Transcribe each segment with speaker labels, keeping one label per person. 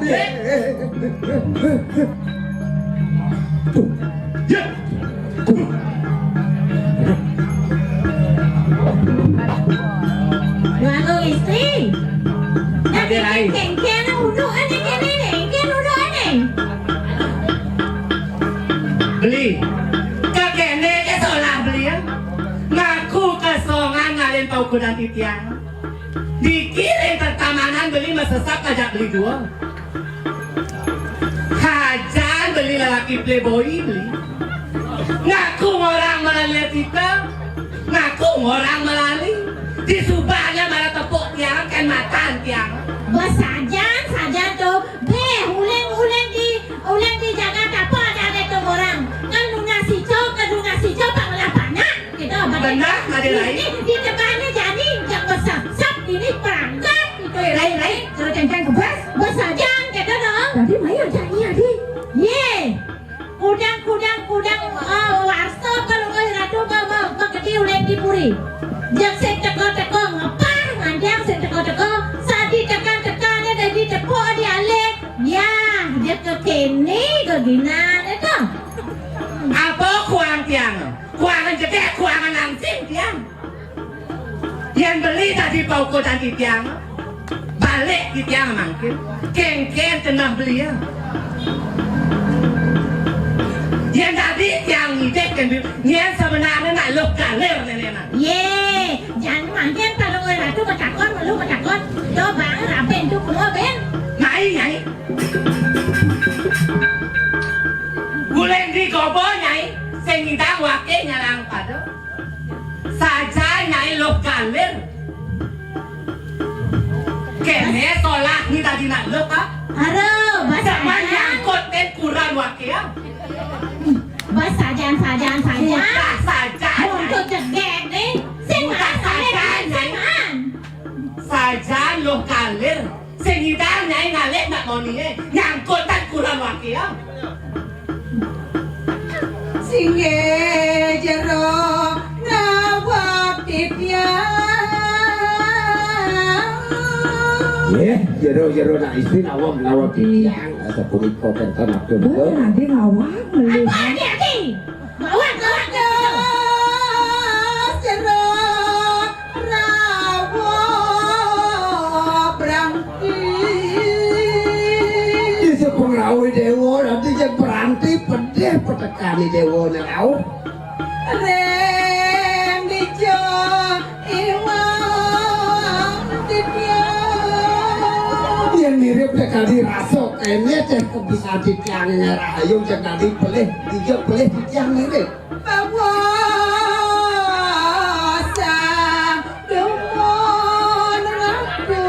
Speaker 1: Ya.
Speaker 2: Lalu istri.
Speaker 1: Ada lain.
Speaker 2: Kengkeng uduk ane kene ne, kengkeng uduk ane.
Speaker 1: Beli. Kakeknya ke seolah beli ya. Ngaku kesongan ngalen tau kudan titiang. Dikirim ke tamanan beli mesesap ngajak beli dua. Hajan beli lelaki playboy beli. Ngaku orang melihat kita. Ngaku orang melali. Di subahnya malah tepuk tiang kan makan tiang.
Speaker 2: Saja tuh. Uleng di Jakarta apa ada tuh orang. Kan lu ngasih cok pak melapana. Gitu.
Speaker 1: Benar, ada lain.
Speaker 2: Di depannya jadi jak besap ini perangkat. Gitu lain. Kalau cengkeng kebas. Besajan gitu dong. Tadi mai jadi adi. Ye. Kudang warso kalau ratu mau gede uleng di puri. Jak saya teko ngepar ngandang saya teko sadi tekan-tekannya dari tepuk di alek ya dia ke kene ke ginan itu
Speaker 1: Apa kuang tiang? Kuangan jedek, kuangan langsing tiang. Yang beli tadi pauko dan tiang. Balik di tiang mangkin. Keng-keng tenang beli ya. Yang tadi tiang ngidek kan yang sebenarnya nak luk galer nenek.
Speaker 2: ye jangan mangkin kalau ratu bertakon malu bertakon coba rapen tuh keluar ben
Speaker 1: Nyai. Guleng di gobo nyai. Sing ngidang wake nyalang pado. Saja nyai luk galer. Kene tolak ni tadi nak luk ah.
Speaker 2: haro
Speaker 1: Zaman nyangkut ten kurang wake ya.
Speaker 2: sajan
Speaker 1: Mudah saja.
Speaker 2: untuk cegek nih
Speaker 1: Mudah saja nyai. Saja luk galer. Sing ngidang nyai ngalek nak mau ni nyangkut ten kurang wake ya.
Speaker 3: Singe jero nawak tiang.
Speaker 4: Jero nak istri nawak tiang. Asa punika kenten aku betul.
Speaker 3: Nanti ngawak beli.
Speaker 2: hati bawa
Speaker 3: Jero nawak berangki.
Speaker 4: Di sepengawi dewa nanti je beranti pedih petekani dewa nerau.
Speaker 3: Rem dijo iwang tiang.
Speaker 4: Yang mirip sekali rasok kayaknya cek bisa di tiang rahayu cek nanti pelih tiga pelih di tiang mirip.
Speaker 3: Bahwa sang dumon aku.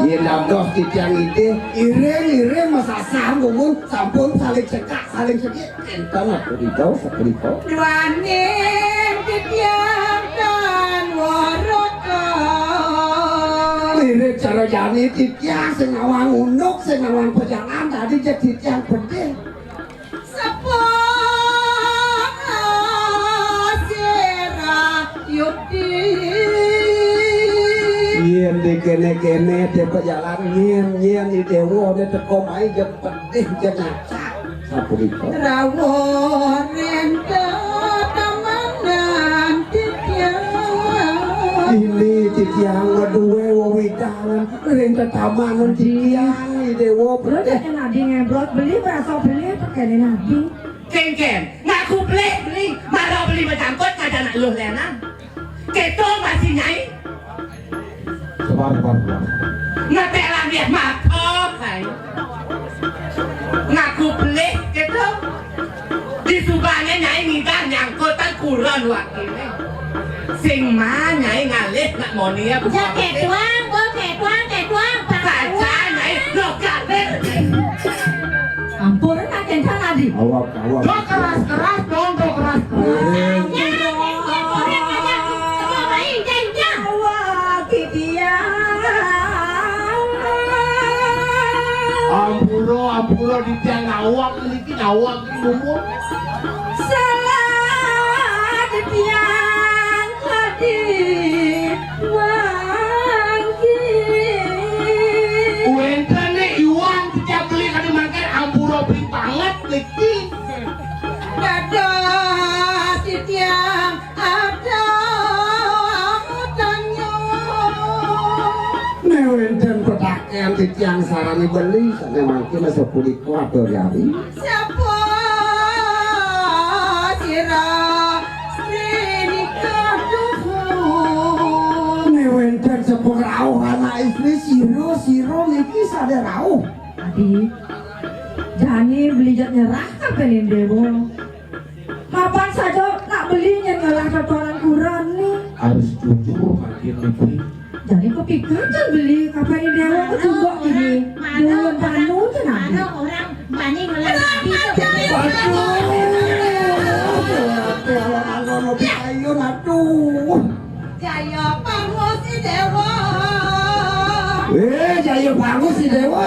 Speaker 4: Iya namdos di tiang itu iring masa sambungun sampun saling cekak saling cekik kenten aku dikau sekeliko.
Speaker 3: Duaning tiang dan waroko.
Speaker 4: Mirip cara jani di tiang sing awang unuk sing awang pejangan tadi jadi tiang pedih.
Speaker 3: Sepong asira yukti.
Speaker 4: Yen di kene de pejalan yen di dewa de teko mai je pedih je ngacak. Sapunika.
Speaker 3: Rawon rento tamanan tiang.
Speaker 4: Ini titiang ngeduwe wewidanan ring ketamanan titiang di dewa pedih.
Speaker 3: Nadi ngeblot beli berasa beli pakai nadi.
Speaker 1: Keng-keng, ngaku beli, marah beli berjangkut ngajak nak luh lena. Keto masih nyai,
Speaker 4: Sebar.
Speaker 1: ngepek lagi matok kai. Ngaku beli, keto. Di subahnya nyai ngidang nyangkutan kurang wakilnya. Sing mah nyai ngalih nak monia
Speaker 2: jaket tuang
Speaker 1: Saja nyai lo galer.
Speaker 3: Ampun nak kencan nadi.
Speaker 4: Awak.
Speaker 1: Kok keras dong, kok keras.
Speaker 3: Awak tiang.
Speaker 4: Ampura di tiang awak iki ngomong.
Speaker 3: Salah di tiang tadi wangki.
Speaker 4: Wentane
Speaker 1: lagi.
Speaker 3: Dadah titiang ada tanya.
Speaker 4: Newenten pedagang titiang sarani beli, sana mangkin sepuluh kuatur yari.
Speaker 3: Siapa sirah nikah duhur.
Speaker 4: Newenten sepuluh rauh anak istri siro niki sadar rauh.
Speaker 3: Adi, jani beli jat nyerah kapan dewo. Kapan saja nak beli nyalah totolan kurang nih.
Speaker 4: Harus jujur makin lebih.
Speaker 3: Jadi kepikir kan beli kapan dewo aku coba gini. Dulu tanu tuh
Speaker 2: Mana
Speaker 3: nanti.
Speaker 2: orang bani ngelaki
Speaker 4: Aduh.
Speaker 3: Jaya pangus si dewa.
Speaker 4: Jaya bagus sih dewa.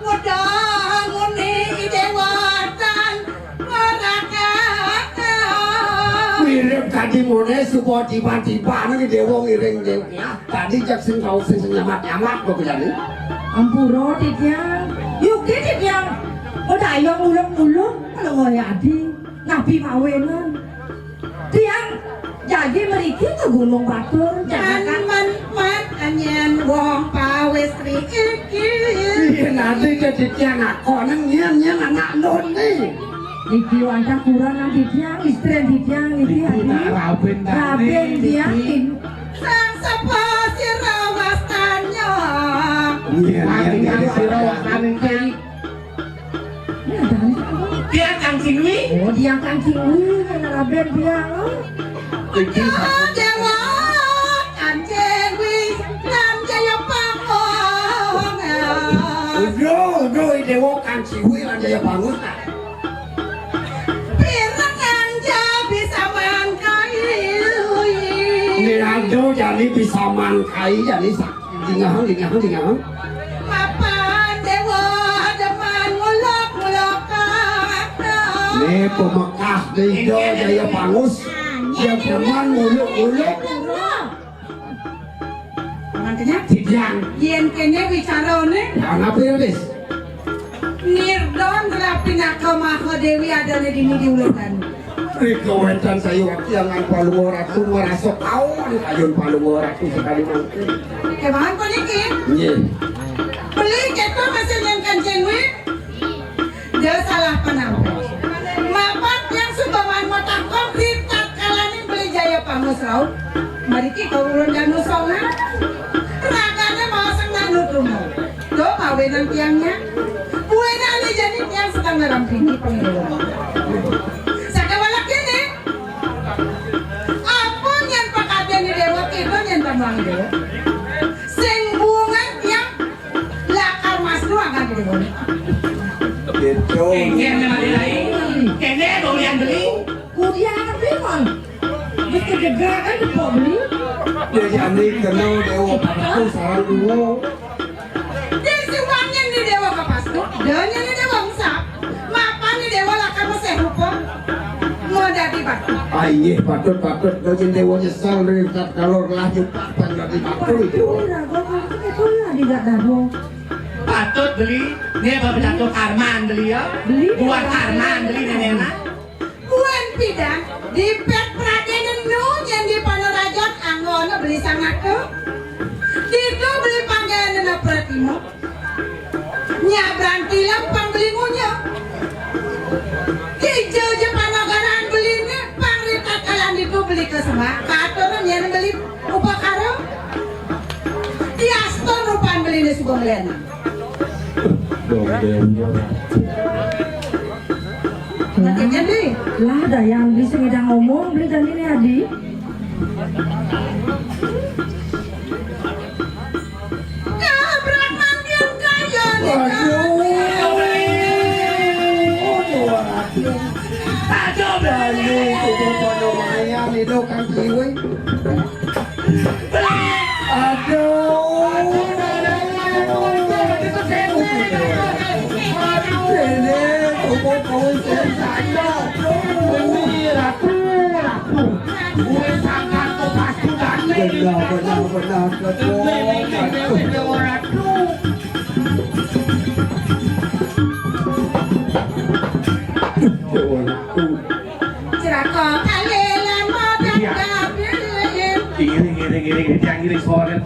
Speaker 3: Mudah muni dewa dan meraka.
Speaker 4: Mirip kadi mone supaya tiba-tiba nih dewa ngiring ya. Tadi jak sing kau sing nyamat kok jadi.
Speaker 3: Ampuro titiang. Yuk titiang. Udah ayo muluk-muluk kalau mau adi. Nabi mawenan. Tiang jadi meriki ke Gunung Batur. Jangan man anyen wong pawestri iki.
Speaker 4: Iya nanti jadi tiang aku nyen anak non nih.
Speaker 3: Iki wancah kurang nanti tiang istri tiang iki adi. Raben tiang ini. Sang sapa sirawas tanya.
Speaker 4: Iya silakan ini.
Speaker 3: Ya dan
Speaker 1: Dia kancing wi.
Speaker 3: oh dia kancing yang raben tiang. Dewa kancing wi nan jaya pangong.
Speaker 4: Udah dewa kan siwi aja ya bangun.
Speaker 3: Pirangan bisa mangkai.
Speaker 4: Ini ada jadi bisa mangkai jadi dingahang.
Speaker 3: Papan dewa deman ngulok
Speaker 4: Nih pemekas dedo jaya bangus. Dia teman muluk.
Speaker 3: Nantinya
Speaker 4: Tidiang.
Speaker 3: yen kene bicarane
Speaker 4: Apa ya des?
Speaker 3: nirdon rapinaka maha dewi ada di diulukan.
Speaker 4: Rikawetan saya waktu yang palu ratu merasa kau ayun palu ratu sekali mangke.
Speaker 3: Kemahan ko niki
Speaker 4: Iya.
Speaker 3: beli keto masih yang kancing wi. Dia salah penampilan. Mapat yang sumbangan motak konkret kalanin beli jaya pangus rau. Mariki kau ulun dan nusongan. Raganya mau senang nutumu. Do mawenan tiangnya. Buena ini jadi tiang sedang ngerampingi pengeluaran. Sakawalak ini. Apa yang pakadyan ni dewa kita yang tambang dewa. Sing bunga tiang lakar mas lu akan dewa.
Speaker 4: Gitu.
Speaker 1: Kengken memang dilai. Kene baru yang beli.
Speaker 3: Kuliah beli man. Bisa juga kan kau beli.
Speaker 4: Dia jadi kenal dewa padaku sarang dulu.
Speaker 3: Di siwangnya ni dewa kapas tu. Danya ni dewa musap. Mapan ni dewa lakar masih rupa. Mau jadi batu.
Speaker 4: Iya patut dojin dewa nyesal dari kalau lanjut papan dari batu itu.
Speaker 1: Patut beli. Dia berjatuh karman beli ya. Buat karman beli nenek.
Speaker 3: Kuan pidang di pet pradenan nu yang di Panarajon anggona beli sangat tu. Dito beli panggilan na pratimo. Nyabran tilang pambeli ngunya. Hijau je panagaran beli ni pangrita kalan itu beli ke semua. Katoran yang beli upakara. Tiasto rupan beli ni subang lena. Nanti jadi lah ada yang bisa ngedang ngomong beli dan ini Adi. Kabrak manggil kaya
Speaker 1: Patut
Speaker 4: benar. aku.
Speaker 3: Cerako kalelan modal gabil.
Speaker 1: Iring tiang iring sore.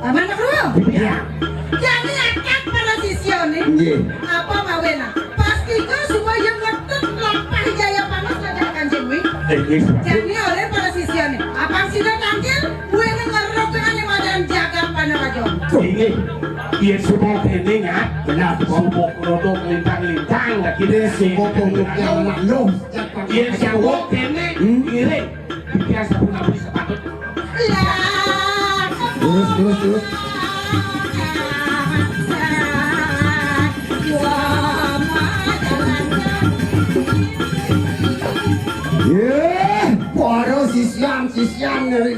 Speaker 3: Aman bro.
Speaker 1: Iya.
Speaker 3: Jadi akak para sisyon nih.
Speaker 4: Nggih.
Speaker 3: Apa mawena? Pastikan semua yang ngetut lampah jaya panas ngajak Kanjeng Wi. Jadi oleh para sisyon nih. Apa sih dah tampil? Gue ngerok dengan yang ada jaga panarajo.
Speaker 1: Ini iya subok ini nggak benar subok rodok lintang nggak kira
Speaker 4: Subok untuk yang maklum.
Speaker 1: iya subok ini iring biasa punya beli sepatu
Speaker 3: Lah.
Speaker 4: Terus. Yeah, para sisyan dari